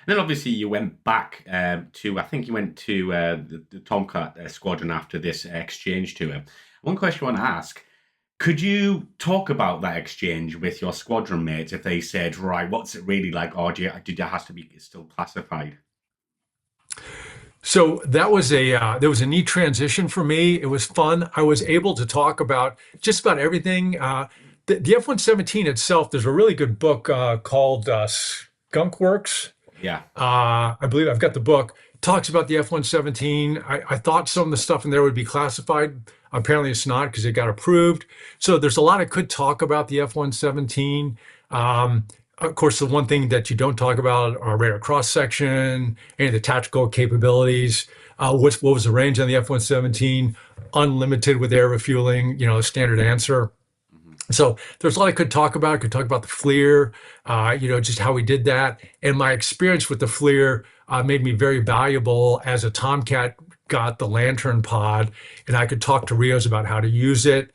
then obviously you went back to, I think you went to the Tomcat squadron after this exchange tour. One question I want to ask, could you talk about that exchange with your squadron mates if they said, right, what's it really like? Or did it has to be still classified? So that was there was a neat transition for me. It was fun. I was able to talk about just about everything. The F-117 itself, there's a really good book called Skunk Works. Yeah. I believe I've got the book. Talks about the F-117. I thought some of the stuff in there would be classified. Apparently it's not because it got approved. So there's a lot I could talk about the F-117. Of course, the one thing that you don't talk about are radar cross section, any of the tactical capabilities. What was the range on the F-117? Unlimited with air refueling, standard answer. Mhm. So there's a lot I could talk about. I could talk about the FLIR, just how we did that. And my experience with the FLIR made me very valuable as a Tomcat got the Lantern pod, and I could talk to Rios about how to use it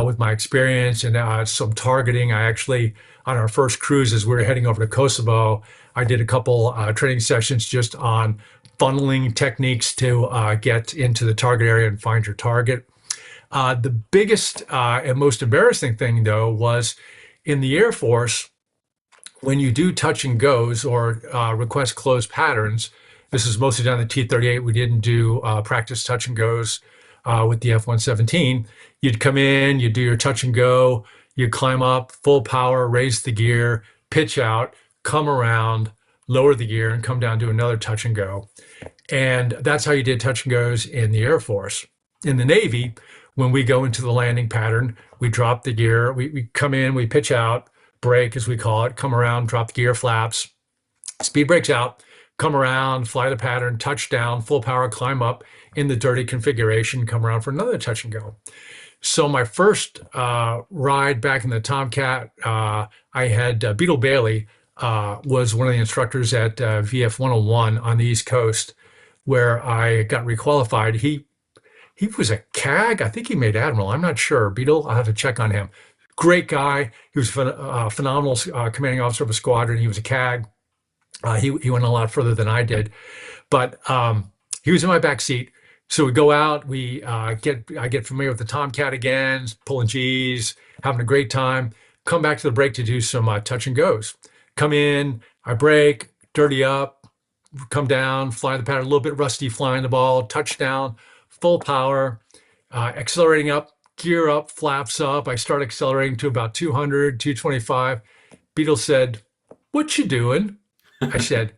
with my experience and some targeting. I actually, on our first cruise, as we were heading over to Kosovo, I did a couple training sessions just on funneling techniques to get into the target area and find your target. The biggest and most embarrassing thing, though, was in the Air Force, when you do touch and goes or request closed patterns. This is mostly done in the T-38. We didn't do practice touch and goes with the F-117. You'd come in, you'd do your touch and go, you'd climb up, full power, raise the gear, pitch out, come around, lower the gear, and come down, do another touch and go. And that's how you did touch and goes in the Air Force. In the Navy, when we go into the landing pattern, we drop the gear, we come in, we pitch out, brake as we call it, come around, drop the gear flaps, speed brakes out, come around, fly the pattern, touch down, full power, climb up in the dirty configuration, come around for another touch and go. So my first ride back in the Tomcat, I had Beetle Bailey was one of the instructors at VF-101 on the East Coast, where I got requalified. He was a CAG. I think he made Admiral. I'm not sure. Beetle, I'll have to check on him. Great guy. He was a phenomenal commanding officer of a squadron. He was a CAG. He went a lot further than I did, but he was in my back seat. So we go out. I get familiar with the Tomcat again, pulling G's, having a great time. Come back to the break to do some touch and goes. Come in, I brake, dirty up, come down, fly the pattern, a little bit rusty flying the ball, touchdown, full power, accelerating up, gear up, flaps up. I start accelerating to about 200, 225. Beetle said, "What you doing?" I said,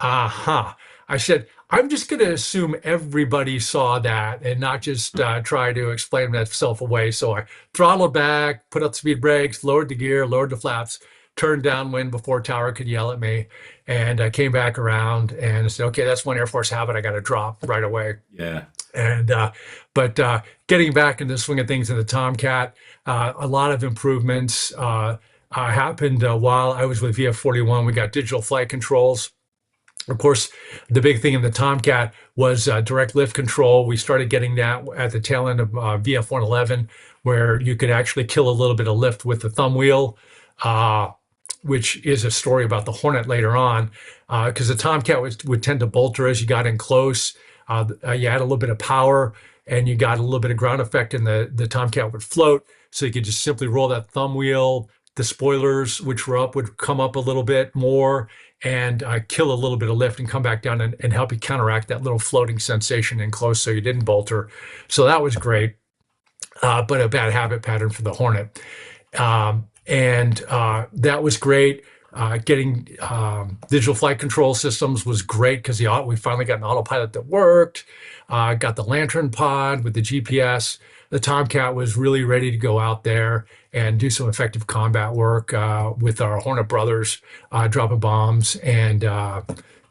"Aha." I said, "I'm just going to assume everybody saw that and not just try to explain myself away." So I throttled back, put up the speed brakes, lowered the gear, lowered the flaps, turned downwind before Tower could yell at me. And I came back around and said, "Okay, that's one Air Force habit I got to drop right away." Yeah. And but getting back into the swing of things in the Tomcat, a lot of improvements happened while I was with VF-41. We got digital flight controls. Of course, the big thing in the Tomcat was direct lift control. We started getting that at the tail end of VF-111, where you could actually kill a little bit of lift with the thumb wheel, which is a story about the Hornet later on, because the Tomcat would tend to bolter as you got in close. You had a little bit of power, and you got a little bit of ground effect, and the Tomcat would float. So you could just simply roll that thumb wheel. The spoilers, which were up, would come up a little bit more and kill a little bit of lift and come back down and help you counteract that little floating sensation in close so you didn't bolter. So that was great, but a bad habit pattern for the Hornet. And that was great. Getting digital flight control systems was great because we finally got an autopilot that worked. Got the Lantern pod with the GPS. The Tomcat was really ready to go out there and do some effective combat work with our Hornet brothers, dropping bombs and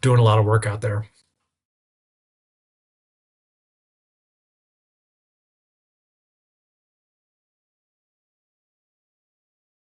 doing a lot of work out there.